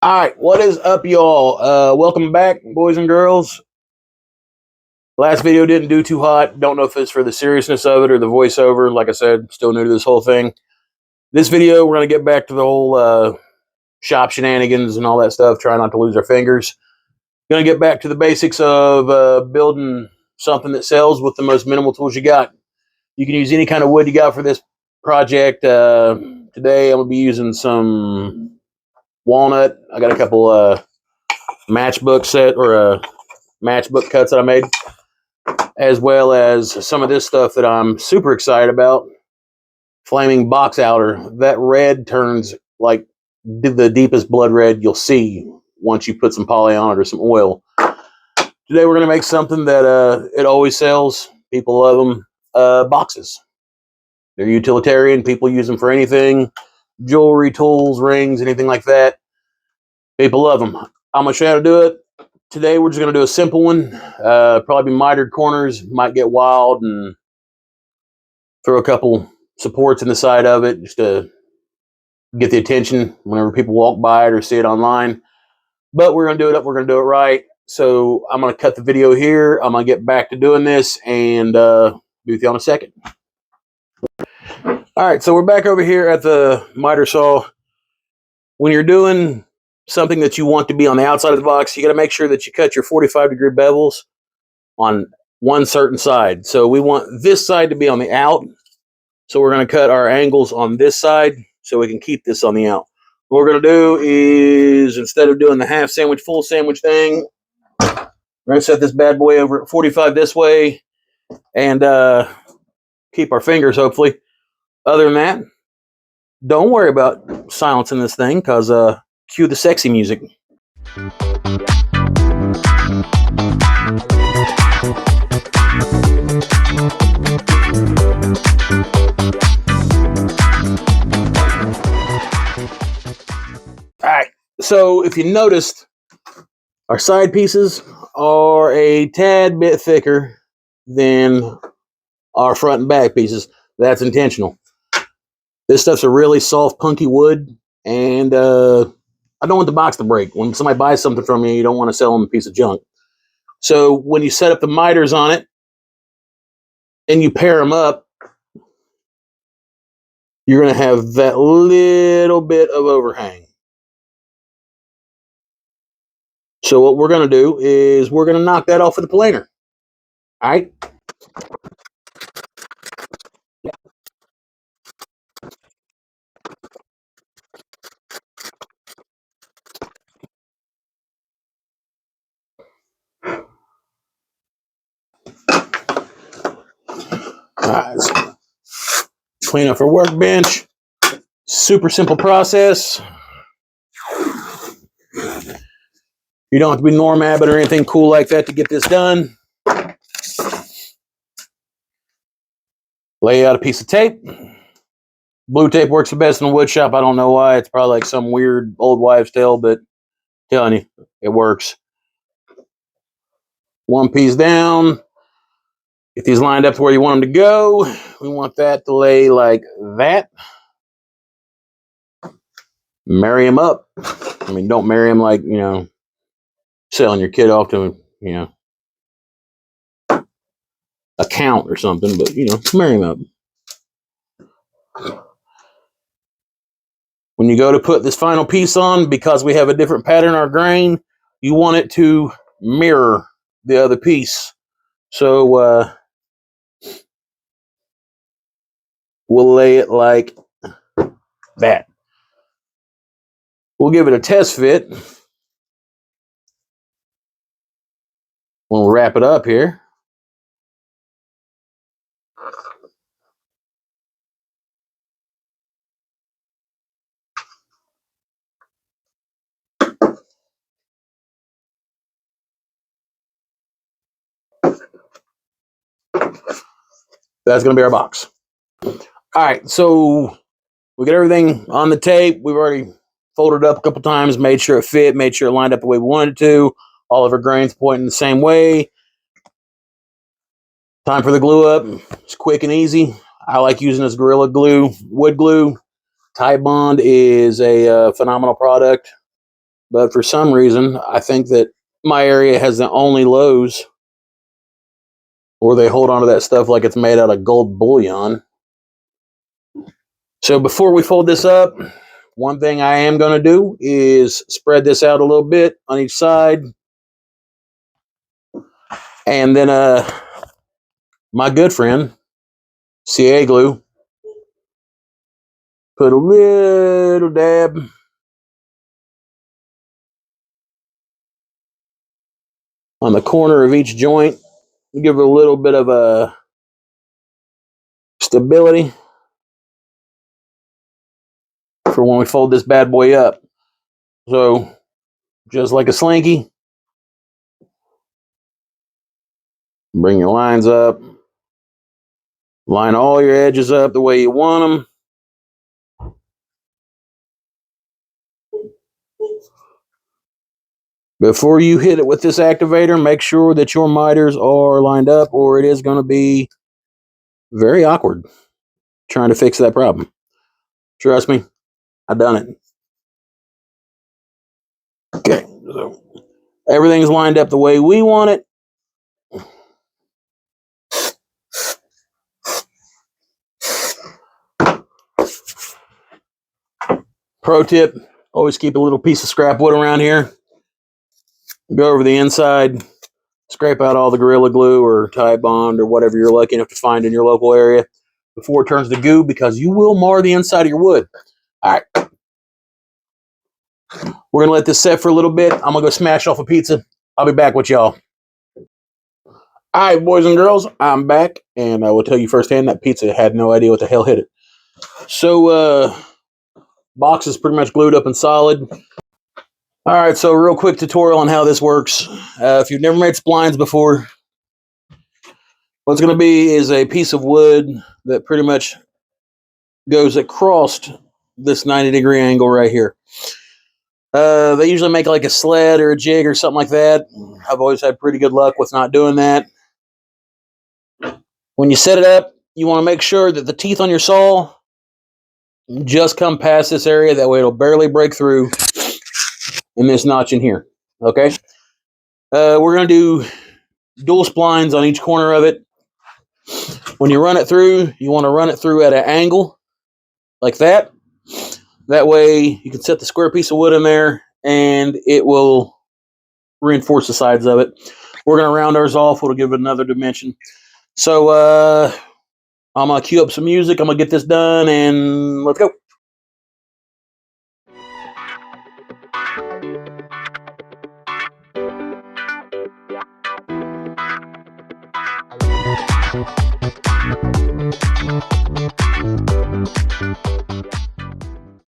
All right, what is up, y'all? Welcome back, boys and girls. Last video didn't do too hot. Don't know if it's for the seriousness of it or the voiceover. Like I said, still new to this whole thing. This video, we're going to get back to the whole shop shenanigans and all that stuff. Try not to lose our fingers. Going to get back to the basics of building something that sells with the most minimal tools you got. You can use any kind of wood you got for this project. Today, I'm going to be using some walnut. I got a couple matchbook cuts that I made, as well as some of this stuff that I'm super excited about. Flaming box alder. That red turns like the deepest blood red you'll see once you put some poly on it or some oil. Today we're going to make something that it always sells. People love them. Boxes. They're utilitarian. People use them for anything. Jewelry, tools, rings, anything like that. People love them. I'm going to show you how to do it. Today we're just going to do a simple one. Probably be mitered corners. Might get wild and throw a couple supports in the side of it just to get the attention whenever people walk by it or see it online. But we're going to do it up. We're going to do it right. So I'm going to cut the video here. I'm going to get back to doing this and be with you in a second. All right, so we're back over here at the miter saw. When you're doing something that you want to be on the outside of the box, you got to make sure that you cut your 45-degree bevels on one certain side. So we want this side to be on the out. So we're going to cut our angles on this side so we can keep this on the out. What we're going to do is, instead of doing the half sandwich, full sandwich thing, we're going to set this bad boy over at 45 this way and keep our fingers, hopefully. Other than that, don't worry about silencing this thing, because cue the sexy music. Alright, so if you noticed, our side pieces are a tad bit thicker than our front and back pieces. That's intentional. This stuff's a really soft, punky wood, and I don't want the box to break. When somebody buys something from you, you don't want to sell them a piece of junk. So when you set up the miters on it and you pair them up, you're going to have that little bit of overhang. So what we're going to do is we're going to knock that off with the planer. All right? All right, so clean up our workbench. Super simple process. You don't have to be Norm Abbott or anything cool like that to get this done. Lay out a piece of tape. Blue tape works the best in a wood shop. I don't know why. It's probably like some weird old wives' tale, but I'm telling you, it works. One piece down. Get these lined up to where you want them to go. We want that to lay like that. Marry them up. I mean, don't marry them like, you know, selling your kid off to, you know, a count or something, but, you know, marry them up. When you go to put this final piece on, because we have a different pattern in our grain, you want it to mirror the other piece. So we'll lay it like that. We'll give it a test fit. We'll wrap it up here. That's going to be our box. All right, so we got everything on the tape. We've already folded it up a couple times, made sure it fit, made sure it lined up the way we wanted it to. All of our grains pointing the same way. Time for the glue up. It's quick and easy. I like using this Gorilla Glue, wood glue. Tide Bond is a phenomenal product. but for some reason, I think that my area has the only lows where they hold onto that stuff like it's made out of gold bullion. So before we fold this up, one thing I am going to do is spread this out a little bit on each side. And then my good friend, CA glue, put a little dab on the corner of each joint. Give it a little bit of a stability for when we fold this bad boy up. So just like a slinky, bring your lines up. Line all your edges up the way you want them. Before you hit it with this activator, make sure that your miters are lined up, or it is going to be very awkward trying to fix that problem. Trust me, I've done it. Okay, so everything's lined up the way we want it. Pro tip, always keep a little piece of scrap wood around here. Go over the inside, scrape out all the Gorilla Glue or Tide Bond or whatever you're lucky enough to find in your local area before it turns to goo, because you will mar the inside of your wood. All right. We're going to let this set for a little bit. I'm going to go smash off a pizza. I'll be back with y'all. All right, boys and girls, I'm back, and I will tell you firsthand that pizza had no idea what the hell hit it. So, box is pretty much glued up and solid. All right, so real quick tutorial on how this works. If you've never made splines before, what's going to be is a piece of wood that pretty much goes across this 90-degree angle right here. They usually make like a sled or a jig or something like that. I've always had pretty good luck with not doing that. When you set it up, you want to make sure that the teeth on your saw just come past this area. That way it'll barely break through in this notch in here. Okay? We're going to do dual splines on each corner of it. When you run it through, you want to run it through at an angle like that. That way you can set the square piece of wood in there and it will reinforce the sides of it. We're going to round ours off. It'll give it another dimension. So I'm going to cue up some music. I'm going to get this done and let's go.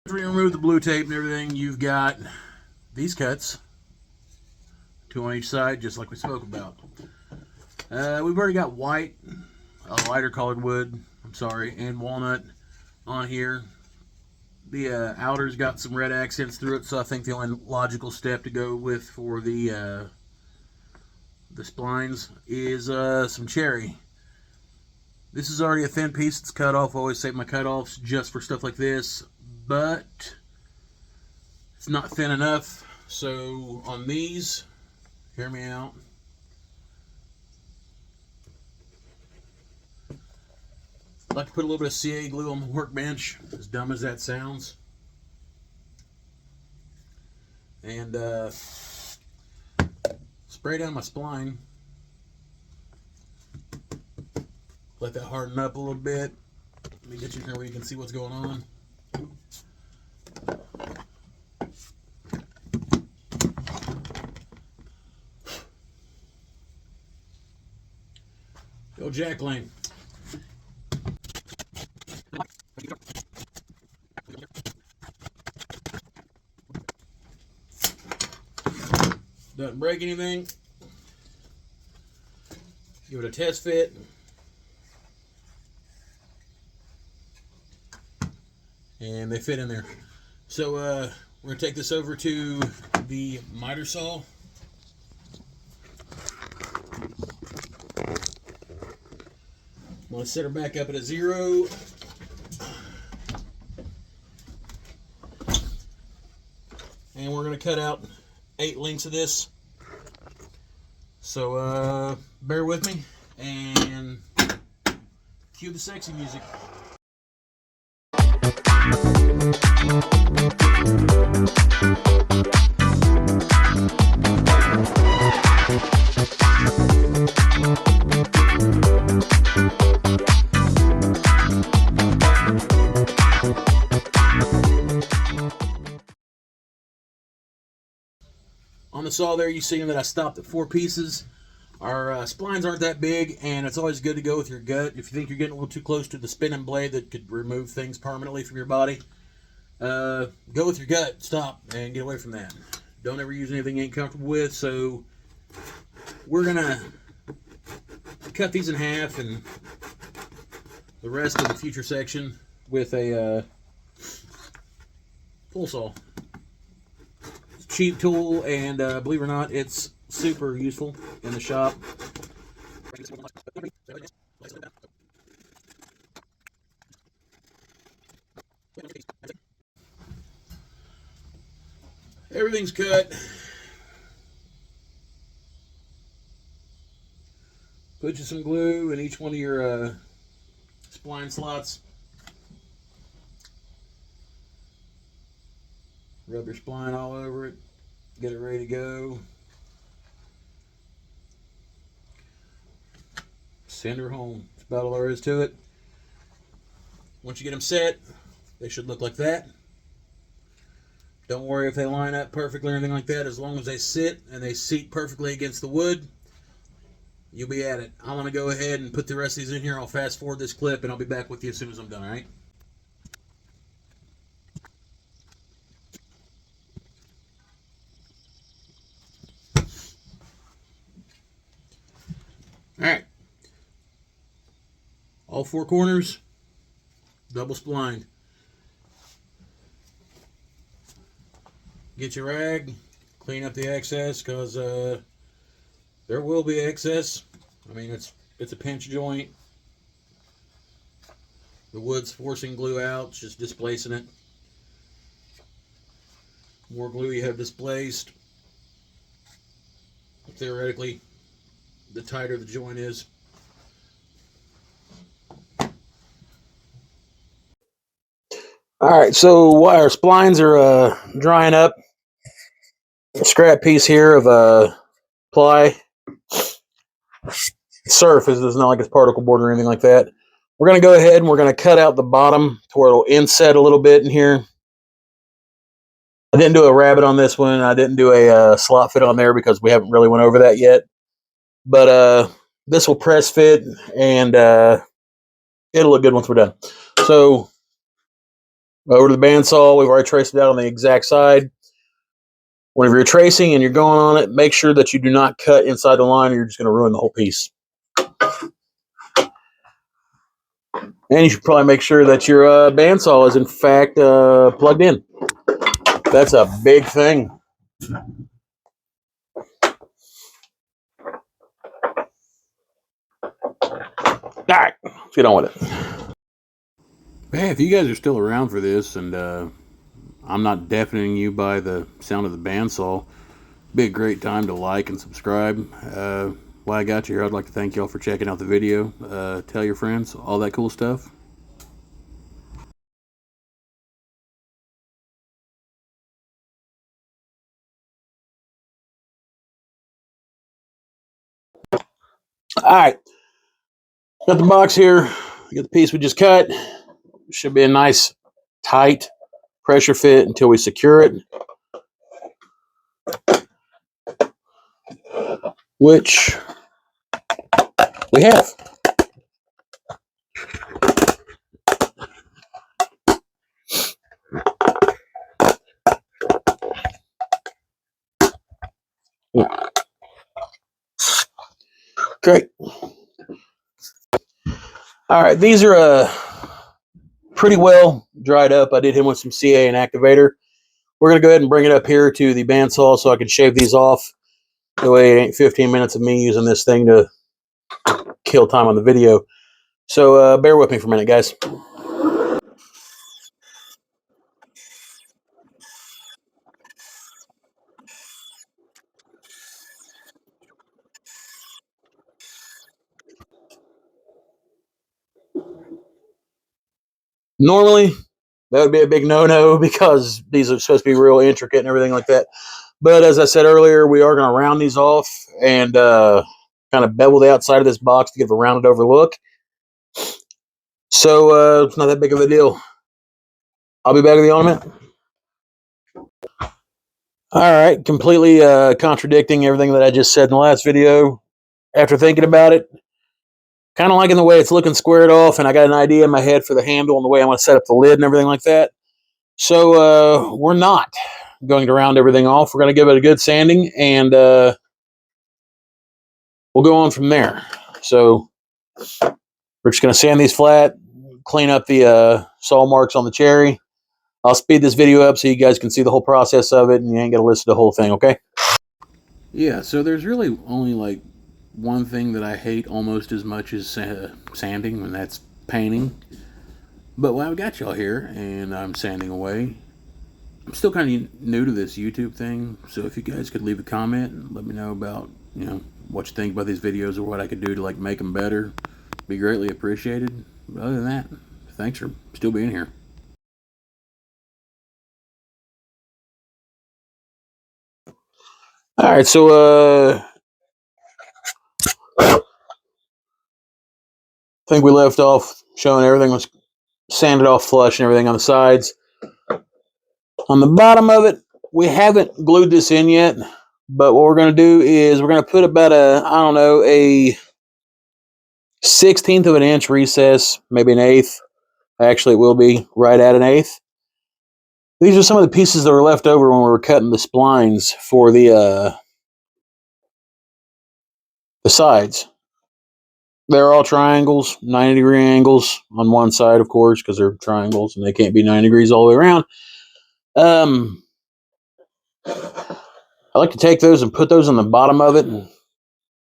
After you remove the blue tape and everything, you've got these cuts, 2 on each side, just like we spoke about. We've already got white, a lighter colored wood, and walnut on here. The alder's got some red accents through it, so I think the only logical step to go with for the splines is some cherry. This is already a thin piece. It's cut off. I always save my cut-offs just for stuff like this, but it's not thin enough. So on these, hear me out. I like to put a little bit of CA glue on the workbench, as dumb as that sounds. And spray down my spline. Let that harden up a little bit. Let me get you here where you can see what's going on. Go Jack Lane. Doesn't break anything. Give it a test fit. And they fit in there. So we're going to take this over to the miter saw. I'm going to set her back up at a 0. and we're going to cut out 8 links of this. So bear with me and cue the sexy music. On the saw there, you see that I stopped at 4 pieces. Our splines aren't that big, and it's always good to go with your gut. If you think you're getting a little too close to the spinning blade that could remove things permanently from your body, go with your gut. Stop and get away from that. Don't ever use anything you ain't comfortable with. So we're going to cut these in half and the rest of the future section with a pull saw. It's a cheap tool, and believe it or not, it's super useful in the shop. Everything's cut. Put you some glue in each one of your spline slots. Rub your spline all over it. Get it ready to go. Send her home. That's about all there is to it. Once you get them set, they should look like that. Don't worry if they line up perfectly or anything like that. As long as they sit and they seat perfectly against the wood, you'll be at it. I'm going to go ahead and put the rest of these in here. I'll fast forward this clip and I'll be back with you as soon as I'm done, all right? All right. All 4 corners, double splined. Get your rag, clean up the excess, because there will be excess. I mean, it's a pinch joint. The wood's forcing glue out, it's just displacing it. The more glue you have displaced, theoretically, the tighter the joint is. Alright, so while our splines are drying up, a scrap piece here of ply. Surf is not like it's particle board or anything like that. We're going to go ahead and we're going to cut out the bottom to where it'll inset a little bit in here. I didn't do a rabbet on this one. I didn't do a slot fit on there because we haven't really went over that yet. But this will press fit, and it'll look good once we're done. So over to the bandsaw. We've already traced it out on the exact side. Whenever you're tracing and you're going on it, make sure that you do not cut inside the line or you're just going to ruin the whole piece. And you should probably make sure that your bandsaw is in fact plugged in. That's a big thing. All right, let's get on with it. Hey, if you guys are still around for this, and I'm not deafening you by the sound of the bandsaw, it'd be a great time to like and subscribe. While I got you here, I'd like to thank y'all for checking out the video. Tell your friends, all that cool stuff. All right, got the box here. Got the piece we just cut. Should be a nice, tight pressure fit until we secure it, which we have. Great. All right, these are pretty well dried up. I did him with some CA and activator. We're going to go ahead and bring it up here to the bandsaw so I can shave these off. That way it ain't 15 minutes of me using this thing to kill time on the video. So bear with me for a minute, guys. Normally, that would be a big no-no because these are supposed to be real intricate and everything like that. But as I said earlier, we are going to round these off and kind of bevel the outside of this box to give a rounded over look. So it's not that big of a deal. I'll be back with you in a minute. All right, completely contradicting everything that I just said in the last video. After thinking about it, kind of liking the way it's looking squared off, and I got an idea in my head for the handle and the way I want to set up the lid and everything like that. So we're not going to round everything off. We're going to give it a good sanding, and we'll go on from there. So we're just going to sand these flat, clean up the saw marks on the cherry. I'll speed this video up so you guys can see the whole process of it, and you ain't got to listen to the whole thing, okay? Yeah, so there's really only like one thing that I hate almost as much as sanding, and that's painting. But while I've got y'all here and I'm sanding away, I'm still kind of new to this YouTube thing, so if you guys could leave a comment and let me know about, what you think about these videos or what I could do to like make them better, be greatly appreciated. But other than that, thanks for still being here. All right, so I think we left off showing everything was sanded off flush and everything on the sides. On the bottom of it, we haven't glued this in yet, but what we're going to do is we're going to put about a 1/16 of an inch recess, maybe an eighth. Actually, it will be right at an eighth. These are some of the pieces that were left over when we were cutting the splines for the sides. They're all triangles, 90-degree angles on one side, of course, because they're triangles and they can't be 90 degrees all the way around. I like to take those and put those on the bottom of it.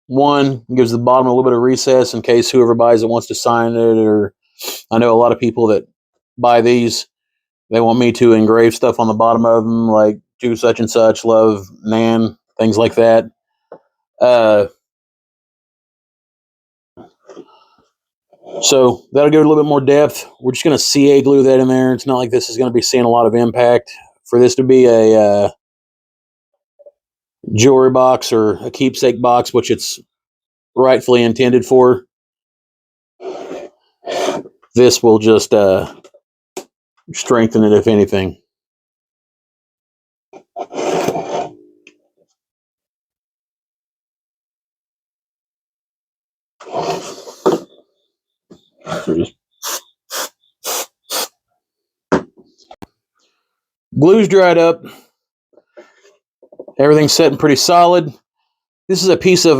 One gives the bottom a little bit of recess in case whoever buys it wants to sign it, or I know a lot of people that buy these, they want me to engrave stuff on the bottom of them, like do such and such, love, Nan, things like that. So that'll give it a little bit more depth. We're just going to CA glue that in there. It's not like this is going to be seeing a lot of impact. For this to be a jewelry box or a keepsake box, which it's rightfully intended for, this will just strengthen it, if anything. Glue's dried up. Everything's setting pretty solid. This is a piece of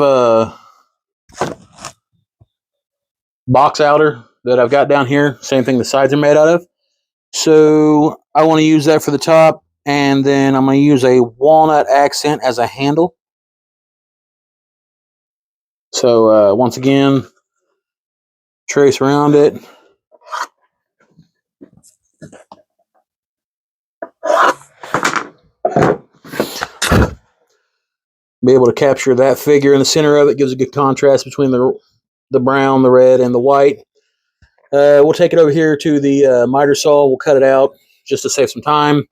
box outer that I've got down here. Same thing the sides are made out of. So I want to use that for the top, and then I'm going to use a walnut accent as a handle. So once again, trace around it. Be able to capture that figure in the center of it. Gives a good contrast between the brown, the red, and the white. We'll take it over here to the miter saw. We'll cut it out just to save some time.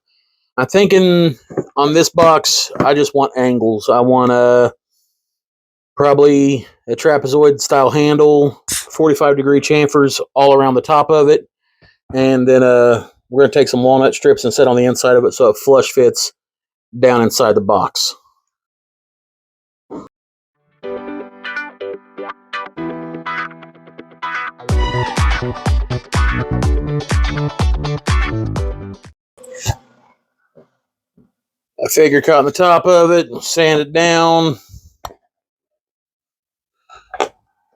I'm thinking on this box, I just want angles. I want probably a trapezoid style handle, 45-degree chamfers all around the top of it. And then we're going to take some walnut strips and set on the inside of it so it flush fits down inside the box. A figure cut on the top of it, sand it down,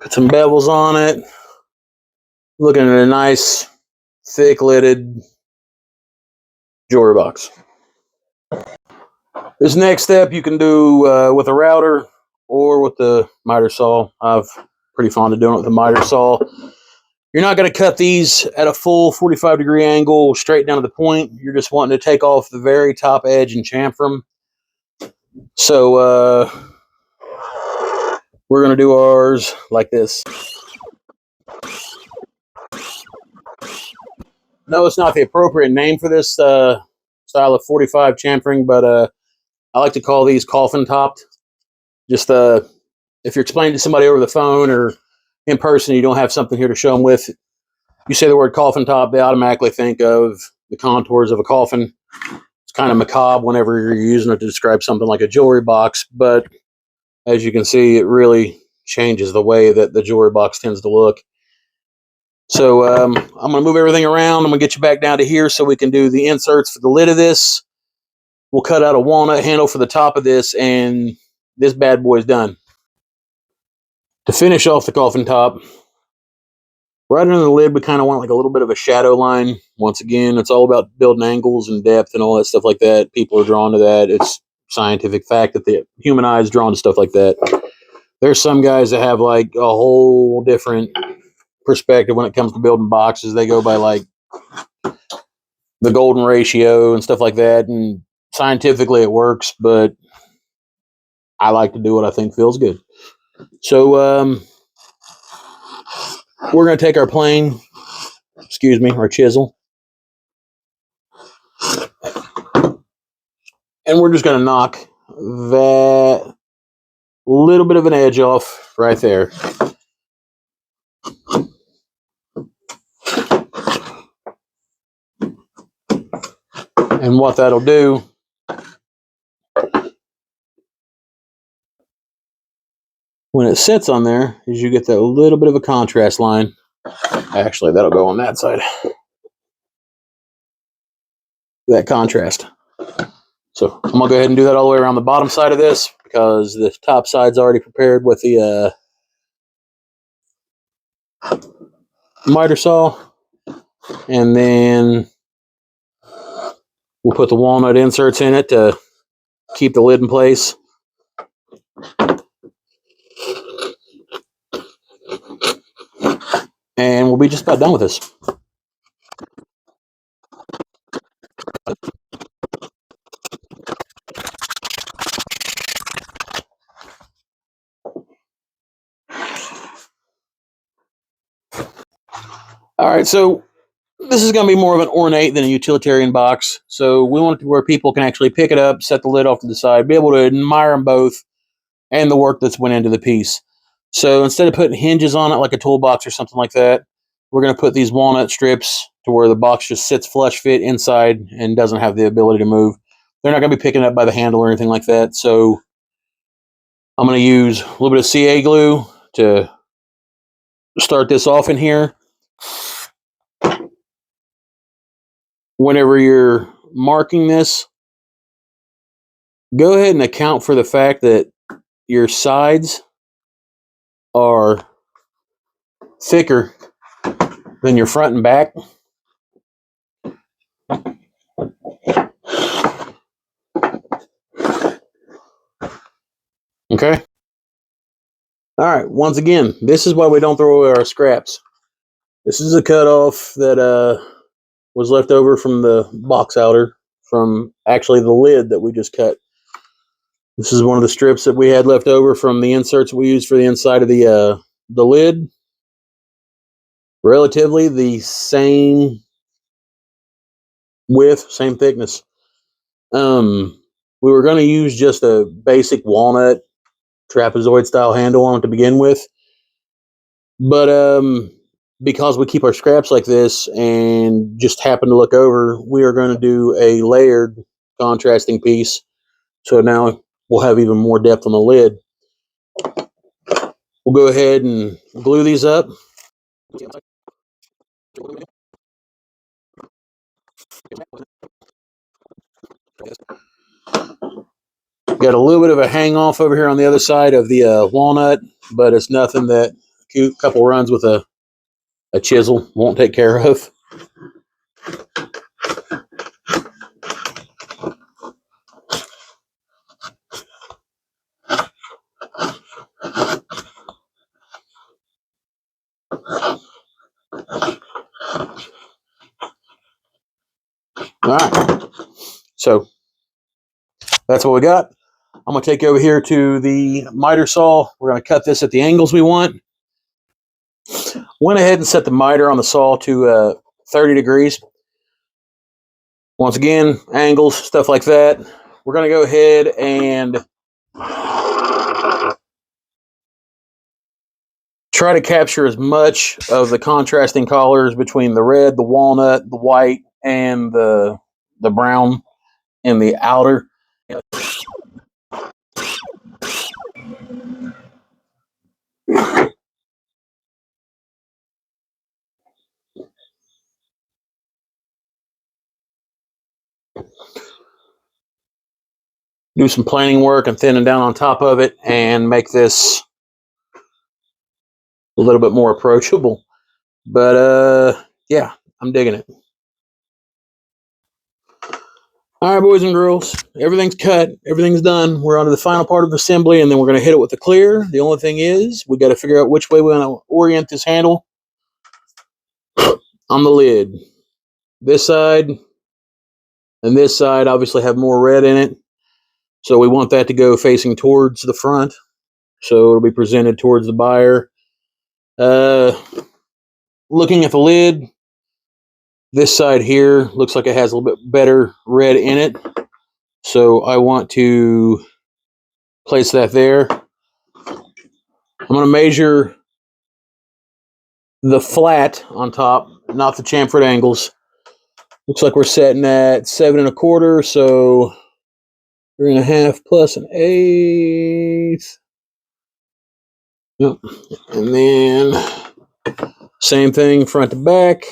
put some bevels on it. Looking at a nice, thick-lidded jewelry box. This next step you can do with a router or with the miter saw. I'm pretty fond of doing it with the miter saw. You're not going to cut these at a full 45-degree angle straight down to the point. You're just wanting to take off the very top edge and chamfer them. So we're going to do ours like this. No, it's not the appropriate name for this style of 45 chamfering, but I like to call these coffin topped. Just if you're explaining to somebody over the phone or in person, you don't have something here to show them with, you say the word coffin top, they automatically think of the contours of a coffin. It's kind of macabre whenever you're using it to describe something like a jewelry box, but as you can see, it really changes the way that the jewelry box tends to look. So I'm going to move everything around. I'm going to get you back down to here so we can do the inserts for the lid of this. We'll cut out a walnut handle for the top of this, and this bad boy is done. To finish off the coffin top, right under the lid, we kind of want like a little bit of a shadow line. Once again, it's all about building angles and depth and all that stuff like that. People are drawn to that. It's scientific fact that the human eye is drawn to stuff like that. There's some guys that have like a whole different perspective when it comes to building boxes. They go by like the golden ratio and stuff like that, and scientifically it works, but I like to do what I think feels good. So we're going to take our plane, our chisel, and we're just going to knock that little bit of an edge off right there. And what that'll do, when it sits on there, is you get that little bit of a contrast line. Actually, that'll go on that side. That contrast. So I'm going to go ahead and do that all the way around the bottom side of this because the top side's already prepared with the miter saw. And then we'll put the walnut inserts in it to keep the lid in place. And we'll be just about done with this. All right, so this is going to be more of an ornate than a utilitarian box. So we want it to where people can actually pick it up, set the lid off to the side, be able to admire them both and the work that's went into the piece. So instead of putting hinges on it like a toolbox or something like that, we're going to put these walnut strips to where the box just sits flush fit inside and doesn't have the ability to move. They're not going to be picking it up by the handle or anything like that. So I'm going to use a little bit of CA glue to start this off in here. Whenever you're marking this, go ahead and account for the fact that your sides are thicker than your front and back. Okay? All right, once again, this is why we don't throw away our scraps. This is a cutoff that was left over from the box outer, from actually the lid that we just cut. This is one of the strips that we had left over from the inserts we used for the inside of the lid. Relatively the same width, same thickness. We were going to use just a basic walnut trapezoid style handle on it to begin with, but because we keep our scraps like this and just happen to look over, we are going to do a layered contrasting piece. So now we'll have even more depth on the lid. We'll go ahead and glue these up. Got a little bit of a hang off over here on the other side of the walnut, but it's nothing that a couple runs with a chisel won't take care of. All right, so that's what we got. I'm going to take you over here to the miter saw. We're going to cut this at the angles we want. Went ahead and set the miter on the saw to 30 degrees. Once again, angles, stuff like that. We're going to go ahead and try to capture as much of the contrasting colors between the red, the walnut, the white, and the brown in the outer. Do some planing work and thinning down on top of it and make this a little bit more approachable. But yeah, I'm digging it. All right, boys and girls, everything's cut, everything's done. We're on to the final part of assembly, and then we're going to hit it with the clear. The only thing is, we got to figure out which way we want to orient this handle on the lid. This side and this side obviously have more red in it, so we want that to go facing towards the front, so it'll be presented towards the buyer. Looking at the lid, this side here looks like it has a little bit better red in it, so I want to place that there. I'm going to measure the flat on top, not the chamfered angles. Looks like we're setting at 7 1/4, so 3 1/2 plus 1/8. Yep. And then same thing front to back.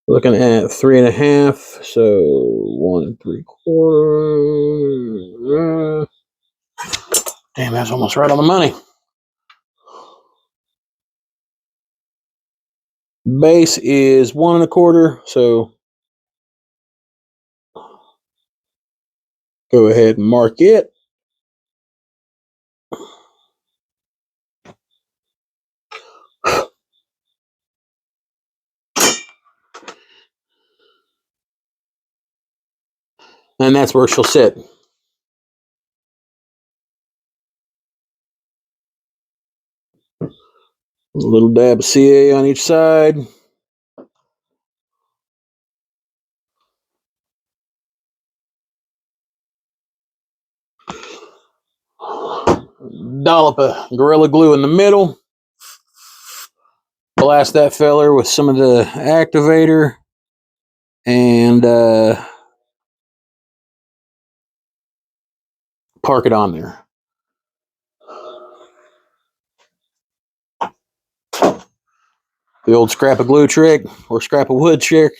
Looking at 3 1/2, so 1 3/4. Damn, that's almost right on the money. Base is 1 1/4, so go ahead and mark it. And that's where she'll sit. A little dab of CA on each side. Dollop of Gorilla Glue in the middle. Blast that feller with some of the activator. And park it on there. The old scrap of glue trick or scrap of wood trick.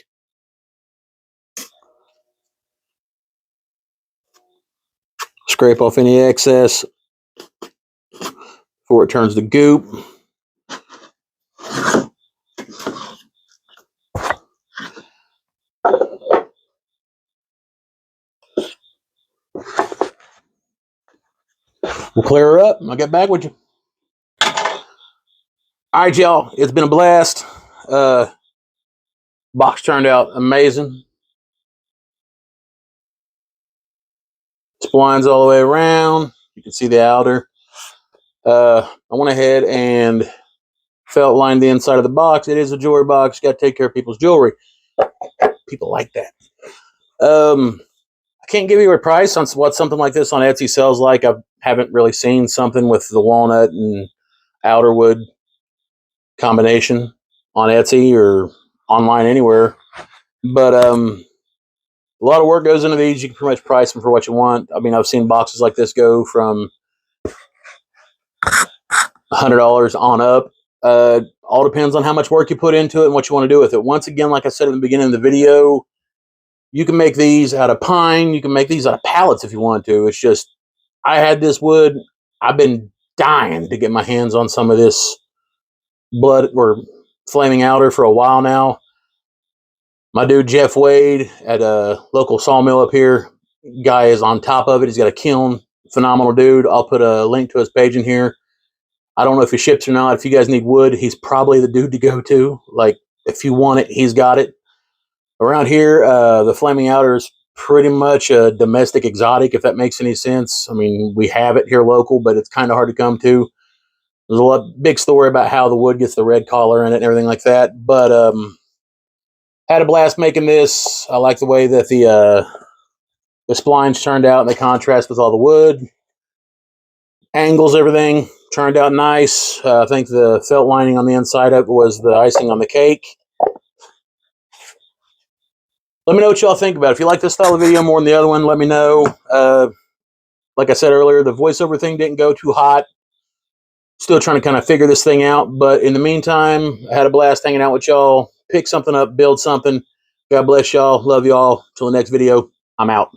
Scrape off any excess before it turns to goop. We'll clear her up and I'll get back with you. All right, y'all. It's been a blast. Box turned out amazing. Splines all the way around. You can see the outer. I went ahead and felt lined the inside of the box. It is a jewelry box. Got to take care of people's jewelry. People like that. I can't give you a price on what something like this on Etsy sells like. I haven't really seen something with the walnut and outer wood combination on Etsy or online anywhere. But a lot of work goes into these. You can pretty much price them for what you want. I mean, I've seen boxes like this go from $100 on up. All depends on how much work you put into it and what you want to do with it. Once again, like I said in the beginning of the video, you can make these out of pine. You can make these out of pallets if you want to. It's just, I had this wood. I've been dying to get my hands on some of this blood or flaming outer for a while now. My dude Jeff Wade at a local sawmill up here, guy is on top of it. He's got a kiln. Phenomenal dude. I'll put a link to his page in here. I don't know if he ships or not. If you guys need wood, he's probably the dude to go to. Like, if you want it, he's got it. Around here, the flaming outer is pretty much a domestic exotic, if that makes any sense. I mean, we have it here local, but it's kind of hard to come to. There's big story about how the wood gets the red color in it and everything like that. But had a blast making this. I like the way that the splines turned out and the contrast with all the wood. Angles, everything turned out nice. I think the felt lining on the inside of it was the icing on the cake. Let me know what y'all think about it. If you like this style of video more than the other one, let me know. Like I said earlier, the voiceover thing didn't go too hot. Still trying to kind of figure this thing out. But in the meantime, I had a blast hanging out with y'all. Pick something up, build something. God bless y'all. Love y'all. Till the next video, I'm out.